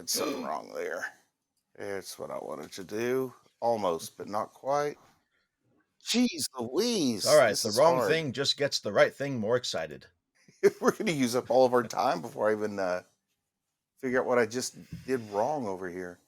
did something wrong there. It's what I wanted to do. Almost, but not quite. Jeez It's all Louise, right. this The is wrong hard. thing just gets the right thing more excited. We're going to use up all of our time before I even figure out what I just did wrong over here.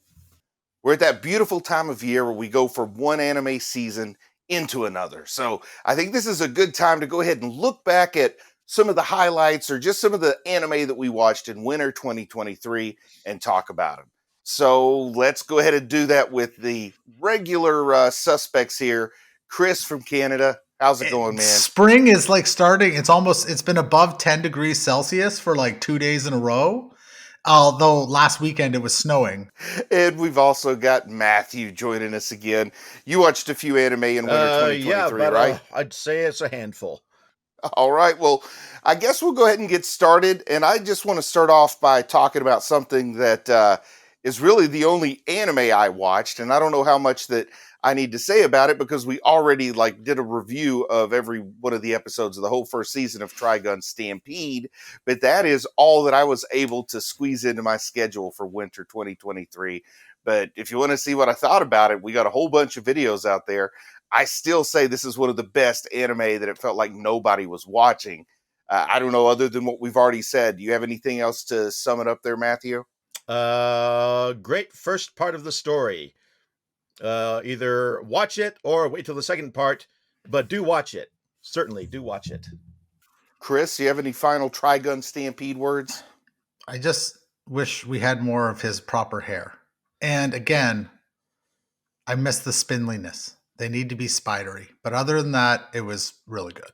We're at that beautiful time of year where we go from one anime season into another. So I think this is a good time to go ahead and look back at some of the highlights or just some of the anime that we watched in winter 2023 and talk about them. So let's go ahead and do that with the regular suspects here. Chris from Canada. How's it going, man? Spring is like starting. It's been above 10 degrees Celsius for like 2 days in a row. Although last weekend it was snowing. And we've also got Matthew joining us again. You watched a few anime in winter Yeah, 2023, but right? I'd say it's a handful. All right. Well, I guess we'll go ahead and get started. And I just want to start off by talking about something that is really the only anime I watched. And I don't know how much that I need to say about it because we already like did a review of every one of the episodes of the whole first season of Trigun Stampede. But that is all that I was able to squeeze into my schedule for winter 2023. But if you want to see what I thought about it, we got a whole bunch of videos out there. I still say this is one of the best anime that it felt like nobody was watching. I don't know, other than what we've already said. Do you have anything else to sum it up there, Matthew? Great first part of the story. Either watch it or wait till the second part, but do watch it. Certainly, do watch it. Chris, do you have any final Trigun Stampede words? I just wish we had more of his proper hair. And again, I miss the spindliness. They need to be spidery. But other than that, it was really good.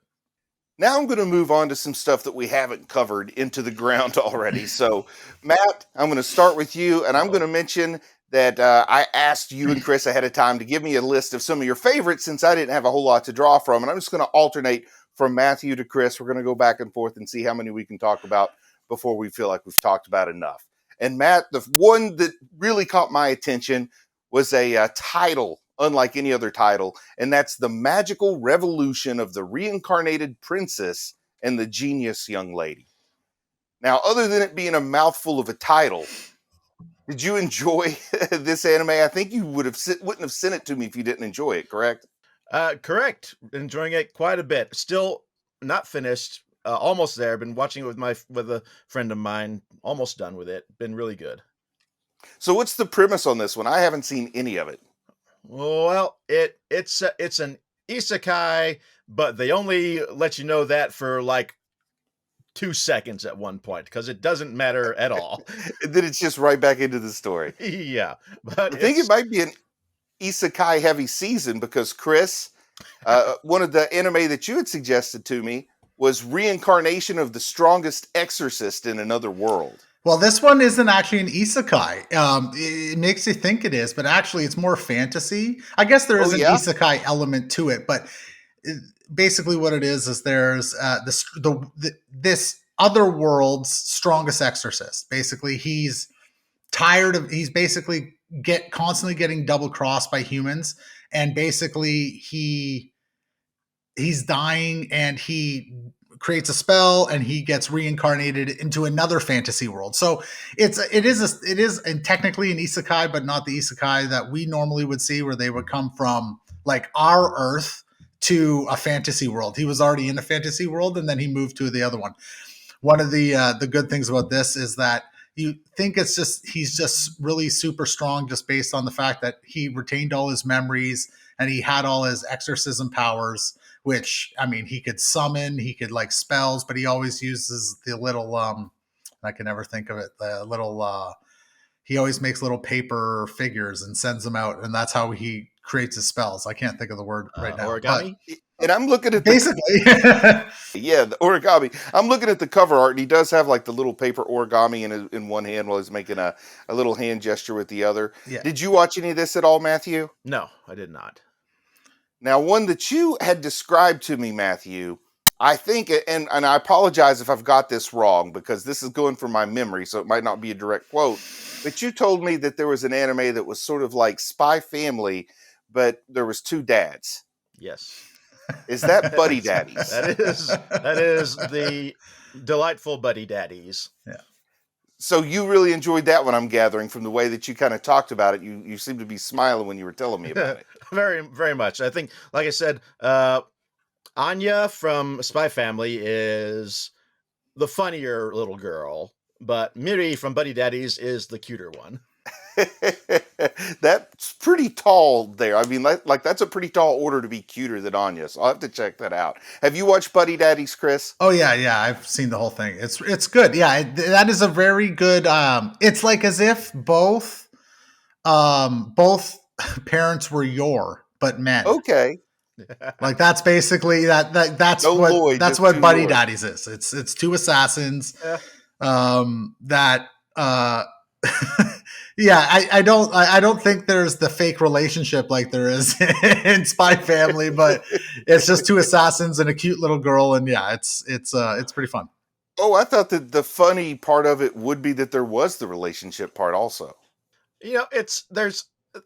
Now I'm going to move on to some stuff that we haven't covered into the ground already. So, Matt, I'm going to start with you, and I'm going to mention that I asked you and Chris ahead of time to give me a list of some of your favorites since I didn't have a whole lot to draw from. And I'm just going to alternate from Matthew to Chris. We're going to go back and forth and see how many we can talk about before we feel like we've talked about enough. And Matt, the one that really caught my attention was a title unlike any other title, and that's The Magical Revolution of the Reincarnated Princess and the Genius Young Lady. Now, other than it being a mouthful of a title, did you enjoy this anime? I think you wouldn't have sent it to me if you didn't enjoy it, correct? Correct. Enjoying it quite a bit. Still not finished. Almost there. Been watching it with a friend of mine. Almost done with it. Been really good. So, what's the premise on this one? I haven't seen any of it. Well, it's an isekai, but they only let you know that for like 2 seconds at one point because it doesn't matter at all. Then it's just right back into the story. Yeah, but I think it might be an isekai heavy season because Chris, one of the anime that you had suggested to me was Reincarnation of the Strongest Exorcist in Another World. Well, this one isn't actually an isekai. It makes you think it is, but actually it's more fantasy. I guess there is an isekai element to it, but basically what it is there's this other world's strongest exorcist. Basically, he's basically constantly getting double crossed by humans, and basically he's dying, and he creates a spell and he gets reincarnated into another fantasy world. So it is and technically an isekai, but not the isekai that we normally would see, where they would come from like our Earth to a fantasy world. He was already in a fantasy world, and then he moved to the other one. One of the good things about this is that you think he's just really super strong, just based on the fact that he retained all his memories and he had all his exorcism powers, which, I mean, he could summon, he could like spells, but he always uses the little, I can never think of it, the little, he always makes little paper figures and sends them out, and that's how he creates his spells. I can't think of the word right now. Origami? And I'm looking at basically. Yeah, the origami. I'm looking at the cover art, and he does have like the little paper origami in one hand while he's making a little hand gesture with the other. Yeah. Did you watch any of this at all, Matthew? No, I did not. Now, one that you had described to me, Matthew, I think, and I apologize if I've got this wrong because this is going from my memory, so it might not be a direct quote, but you told me that there was an anime that was sort of like Spy Family, but there was two dads. Yes. Is that Buddy Daddies? That is the delightful Buddy Daddies. Yeah. So you really enjoyed that one, I'm gathering from the way that you kind of talked about it. You seemed to be smiling when you were telling me about it. Very, very much. I think, like I said, Anya from Spy Family is the funnier little girl, but Miri from Buddy Daddies is the cuter one. That's pretty tall there. I mean, like that's a pretty tall order to be cuter than Anya. So I'll have to check that out. Have you watched Buddy Daddies, Chris? Oh yeah, I've seen the whole thing. It's good. Yeah, that is a very good. It's like as if both parents were but men. Okay. Like that's basically that's No what Lloyd, that's just what two Buddy Lloyd. Daddies is. It's two assassins. Yeah. That yeah, I don't think there's the fake relationship like there is in Spy Family, but it's just two assassins and a cute little girl, and yeah, it's pretty fun. Oh, I thought that the funny part of it would be that there was the relationship part also. You know,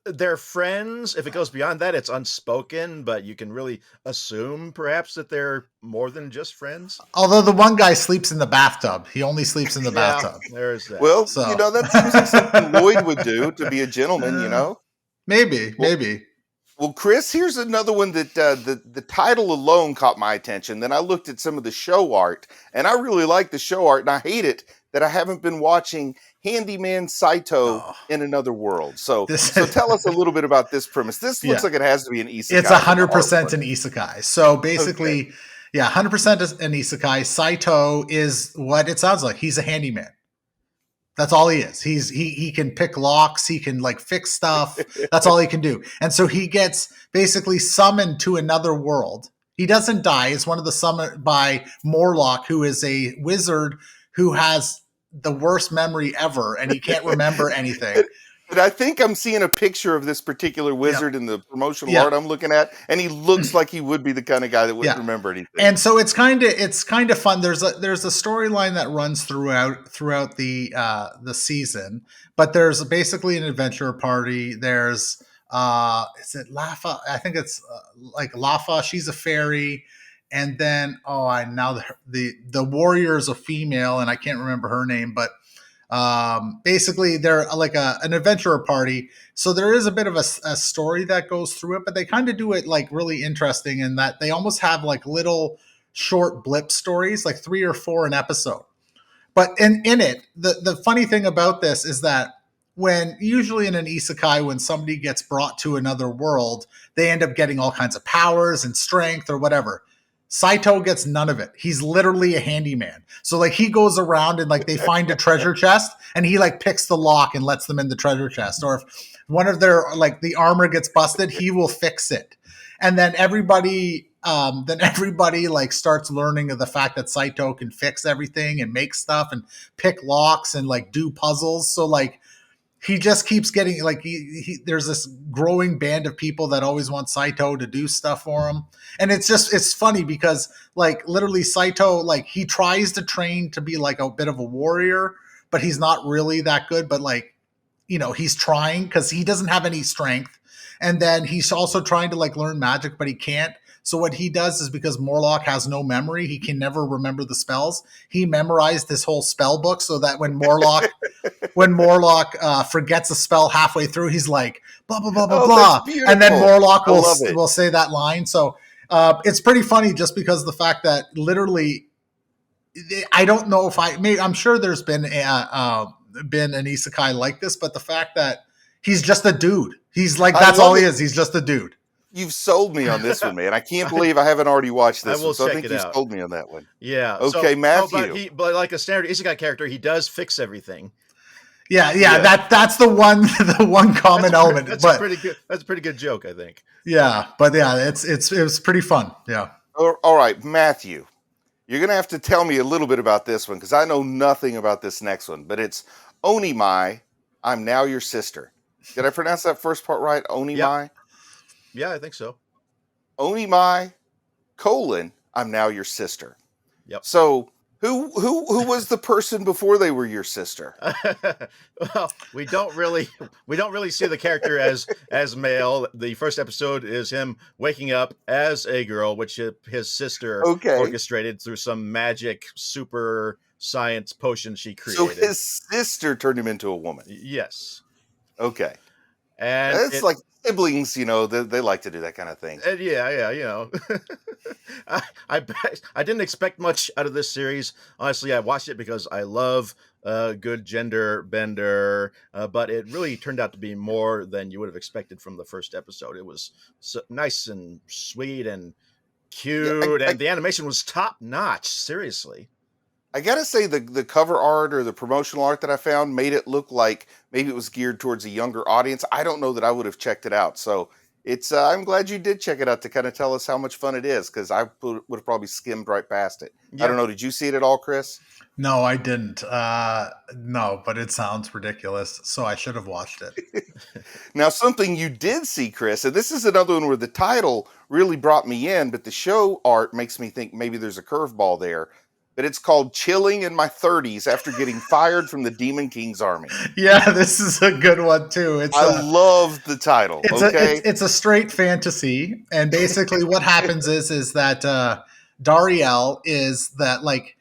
they're friends. If it goes beyond that, it's unspoken, but you can really assume perhaps that they're more than just friends. Although the one guy sleeps in the bathtub, he only sleeps in the Yeah, bathtub. there's that. Well, So- that seems like something Lloyd would do to be a gentleman, you know? Maybe. Well, Chris, here's another one that the title alone caught my attention. Then I looked at some of the show art, and I really like the show art, and I hate it that I haven't been watching Handyman Saito in Another World. So tell us a little bit about this premise. This looks like it has to be an isekai. It's 100% an isekai. So basically, 100% an isekai. Saito is what it sounds like. He's a handyman. That's all he is. He can pick locks. He can like fix stuff. That's all he can do. And so he gets basically summoned to another world. He doesn't die. It's one of the summoned by Morlock, who is a wizard who has the worst memory ever, and he can't remember anything. But I think I'm seeing a picture of this particular wizard in the promotional art I'm looking at, and he looks like he would be the kind of guy that wouldn't remember anything. And so it's kind of fun. There's a storyline that runs throughout the season, but there's basically an adventure party. There's is it Lafa? I think it's like Lafa. She's a fairy. And then, the warrior is a female, and I can't remember her name, but basically they're like an adventurer party. So there is a bit of a story that goes through it, but they kind of do it like really interesting in that they almost have like little short blip stories, like 3 or 4 an episode. But in it, the funny thing about this is that when usually in an isekai, when somebody gets brought to another world, they end up getting all kinds of powers and strength or whatever. Saito gets none of it. He's literally a handyman. So like he goes around and like they find a treasure chest and he like picks the lock and lets them in the treasure chest. Or if one of their like the armor gets busted, he will fix it. And then everybody like starts learning of the fact that Saito can fix everything and make stuff and pick locks and like do puzzles. So like he just keeps getting like there's this growing band of people that always want Saito to do stuff for him. And it's funny because like literally Saito, like he tries to train to be like a bit of a warrior, but he's not really that good. But like, you know, he's trying because he doesn't have any strength. And then he's also trying to like learn magic, but he can't. So what he does is because Morlock has no memory, he can never remember the spells. He memorized this whole spell book so that when Morlock forgets a spell halfway through, he's like blah blah blah blah blah, and then Morlock will say that line. So it's pretty funny just because of the fact that literally, I don't know if I'm sure there's been an isekai like this, but the fact that he's just a dude, he's like that's all he is. He's just a dude. You've sold me on this one, man. I can't believe I haven't already watched this one. So I think you sold me on that one. Yeah. Okay, Matthew. But like a standard isekai character, he does fix everything. Yeah. That's the one common element. That's a pretty good joke, I think. Yeah, but yeah, it was pretty fun. Yeah. All right, Matthew. You're gonna have to tell me a little bit about this one because I know nothing about this next one. But it's ONIMAI. I'm now your sister. Did I pronounce that first part right? ONIMAI. Yep. Yeah, I think so. ONIMAI, I'm now your sister. Yep. So who was the person before they were your sister? Well, we don't really see the character as male. The first episode is him waking up as a girl, which his sister orchestrated through some magic super science potion she So created. his sister turned him into a woman. Yes. Okay. And It's like siblings, they like to do that kind of thing. yeah. I didn't expect much out of this series. Honestly, I watched it because I love good gender bender, but it really turned out to be more than you would have expected from the first episode. It was so nice and sweet and Yeah, cute, and the animation was top notch. Seriously. I gotta say the cover art or the promotional art that I found made it look like maybe it was geared towards a younger audience. I don't know that I would have checked it out. So it's I'm glad you did check it out to kind of tell us how much fun it is, because I would have probably skimmed right past it. I Yeah. don't know. Did you see it at all, Chris? No, I didn't. No, but it sounds ridiculous, so I should have watched it. Now, something you did see, Chris, and this is another one where the title really brought me in, but the show art makes me think maybe there's a curveball there. But it's called Chilling in My 30s After Getting Fired from the Demon King's Army. Yeah, this is a good one too. I love the title. Okay. It's a straight fantasy, and basically what happens is that Dariel is that like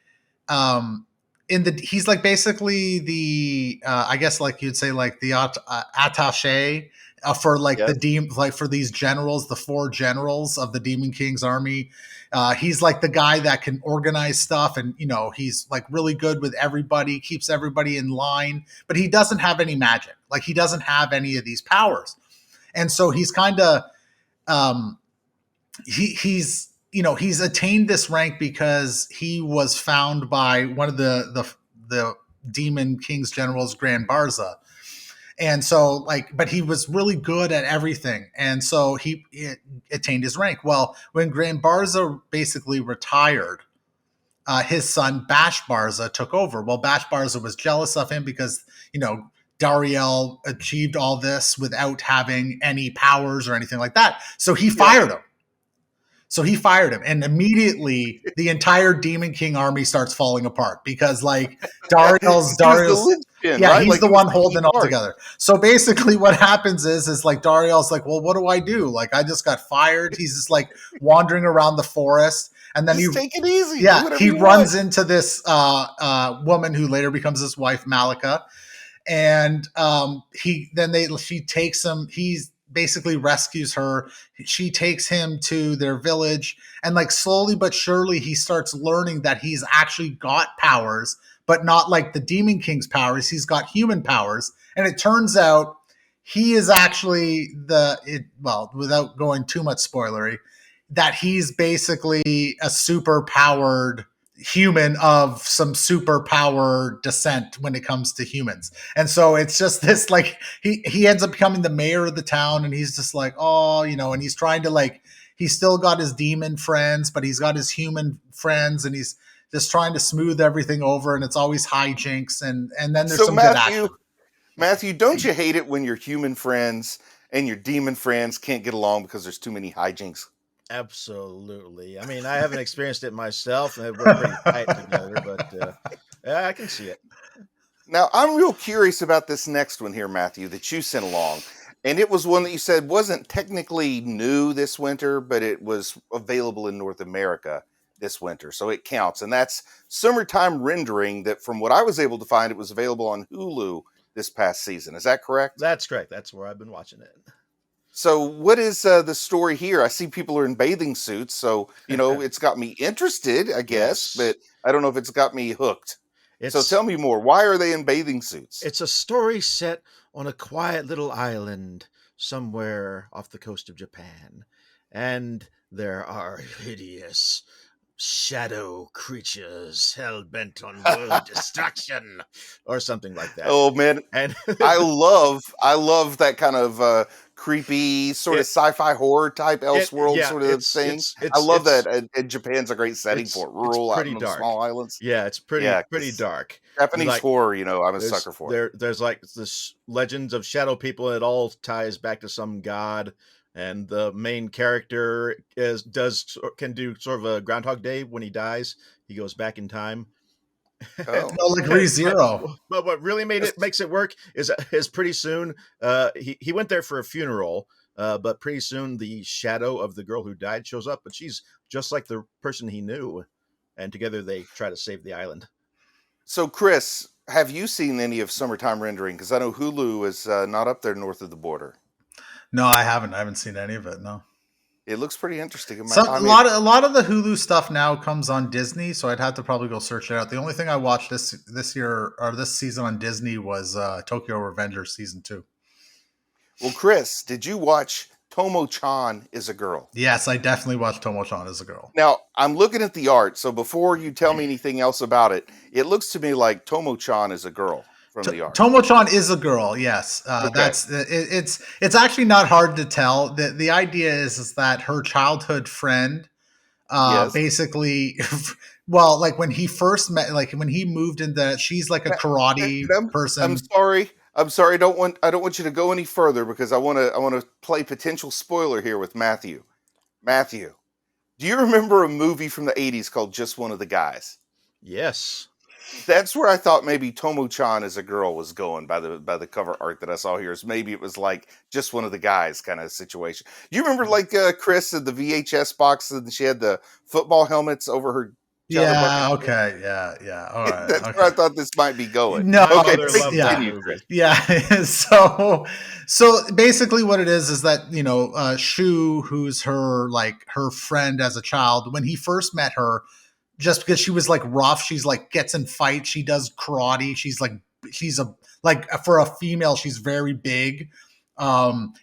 he's like basically the I guess like you'd say like the attaché for like Yes. like for these generals, the 4 generals of the Demon King's army. He's like the guy that can organize stuff, and he's like really good with everybody, keeps everybody in line, but he doesn't have any magic. Like he doesn't have any of these powers, and so he's kind of he's attained this rank because he was found by one of the Demon King's generals, Grand Barza. And so but he was really good at everything, and so he attained his rank. Well, when Grand Barza basically retired, his son Bash Barza took over. Well, Bash Barza was jealous of him because Dariel achieved all this without having any powers or anything like that, so he fired him. And immediately the entire Demon King army starts falling apart because Dariel's the linchpin, yeah, right? he's Like, the he was one the holding key it all part. together. So basically what happens is like Dariel's like, well, what do I do? Like, I just got fired. He's just like wandering around the forest, and then Just take it easy. Do yeah, whatever he you runs want. into this woman who later becomes his wife, Malika, and she takes him. He's basically rescues her. She takes him to their village, and like slowly but surely he starts learning that he's actually got powers, but not like the Demon King's powers. He's got human powers, and it turns out he is actually without going too much spoilery, that he's basically a super powered human of some superpower descent when it comes to humans. And so it's just this like he ends up becoming the mayor of the town, and he's just like, oh, and he's trying to he's still got his demon friends, but he's got his human friends, and he's just trying to smooth everything over, and it's always hijinks, and then there's So some good action. Matthew, don't you hate it when your human friends and your demon friends can't get along because there's too many hijinks? Absolutely. I mean, I haven't experienced it myself, and we're pretty tight together, but I can see it. Now, I'm real curious about this next one here, Matthew, that you sent along. And it was one that you said wasn't technically new this winter, but it was available in North America this winter. So it counts. And that's Summertime Rendering, that from what I was able to find, it was available on Hulu this past season. Is that correct? That's correct. That's where I've been watching it. So what is the story here? I see people are in bathing suits. So, it's got me interested, I guess, Yes. but I don't know if it's got me hooked. So tell me more. Why are they in bathing suits? It's a story set on a quiet little island somewhere off the coast of Japan. And there are hideous shadow creatures hell-bent on world destruction or something like that. Oh man, And I love that kind of creepy sort of sci-fi horror type Elseworld sort of thing. I love that, and Japan's a great setting for it. Rural, out in the small islands. Yeah, it's pretty dark. Japanese horror, I'm a sucker for it. There's like this legends of shadow people, and it all ties back to some god. And the main character can do sort of a Groundhog Day when he dies. He goes back in time. Oh. No, like ReZero. But what really makes it work is pretty soon he went there for a funeral, but pretty soon the shadow of the girl who died shows up, but she's just like the person he knew, and together they try to save the island. So, Chris, have you seen any of Summertime Rendering? Because I know Hulu is not up there north of the border. No, I haven't. I haven't seen any of it. No. It looks pretty interesting. A lot of the Hulu stuff now comes on Disney, so I'd have to probably go search it out. The only thing I watched this year or this season on Disney was Tokyo Revengers season 2. Well, Chris, did you watch Tomo-Chan is a Girl? Yes, I definitely watched Tomo-Chan as a girl. Now, I'm looking at the art, so before you tell me anything else about it, it looks to me like Tomo-Chan is a girl from the art. Tomo-Chan is a girl. Yes, Okay. that's it's actually not hard to tell. The idea is that her childhood friend, Yes. basically, well, like when he first met, like when he moved into, she's like a karate person. I'm sorry. I'm sorry. I don't want you to go any further because I want to play potential spoiler here with Matthew. Matthew, do you remember a movie from the 80s called Just One of the Guys? Yes. That's where I thought maybe Tomo-Chan as a girl was going by the cover art that I saw here. Is maybe it was like Just One of the Guys kind of situation. You remember like Chris in the VHS box and she had the football helmets over her. Yeah. Okay. Yeah. All right. That's okay. where I thought this might be going. No. Okay. Mother please loved yeah. that continue, movie. Chris. Yeah. So basically what it is that, you know, Shu, who's her friend as a child, when he first met her, just because she was like rough, she's like gets in fights, she does karate, she's a like for a female, she's very big.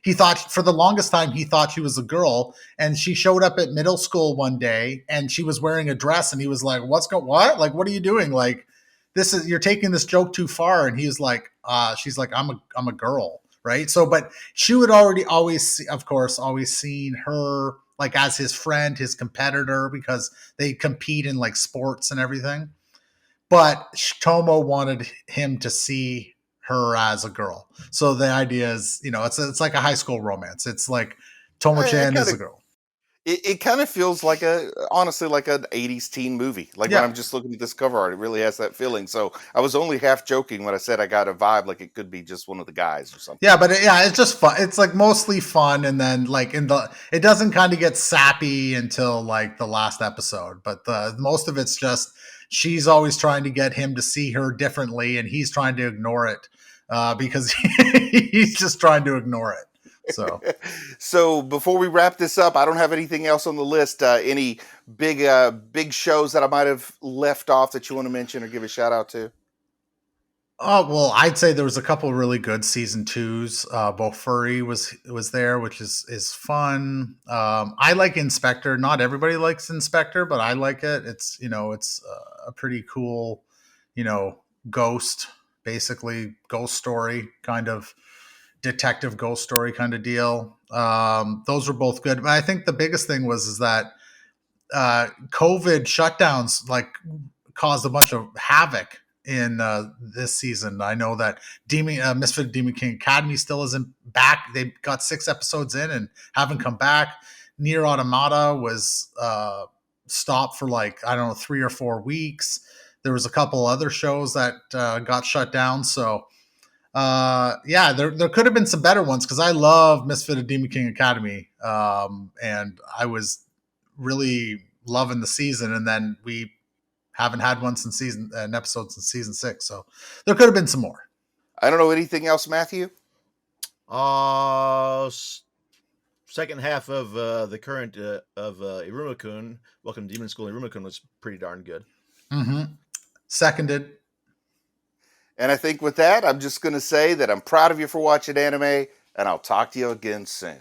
He thought for the longest time he thought she was a girl, and she showed up at middle school one day and she was wearing a dress, and he was like, what? Like, what are you doing? Like, you're taking this joke too far. And he was like, she's like, I'm a girl, right? So, but she would always seen her like as his friend, his competitor, because they compete in like sports and everything. But Tomo wanted him to see her as a girl. So the idea is, you know, it's like a high school romance. It's like Tomo-Chan is a girl. It kind of feels like honestly like an 80s teen movie. Like when I'm just looking at this cover art, it really has that feeling. So I was only half joking when I said I got a vibe like it could be just one of the guys or something. Yeah, but it's just fun. It's like mostly fun, and then like it doesn't kind of get sappy until like the last episode. But most of it's just she's always trying to get him to see her differently, and he's trying to ignore it because he's just trying to ignore it. So before we wrap this up, I don't have anything else on the list. Any big shows that I might have left off that you want to mention or give a shout out to? Oh, well, I'd say there was a couple of really good season 2s. Bofuri was there, which is fun. I like Inspector. Not everybody likes Inspector, but I like it. It's, you know, it's a pretty cool, you know, basically ghost story kind of detective ghost story kind of deal. Those were both good. But I think the biggest thing is that COVID shutdowns like caused a bunch of havoc in this season. I know that Misfit Demon King Academy still isn't back. They got 6 episodes in and haven't come back. Nier Automata was stopped for like, I don't know, 3 or 4 weeks. There was a couple other shows that got shut down. So there could have been some better ones because I love Misfit Demon King Academy, and I was really loving the season, and then we haven't had one since an episode since season 6, so there could have been some more. I don't know anything else, Matthew. Second half of the current of Iruma-kun, Welcome to Demon School Iruma-kun, was pretty darn good. Mm-hmm. Seconded. And I think with that, I'm just going to say that I'm proud of you for watching anime, and I'll talk to you again soon.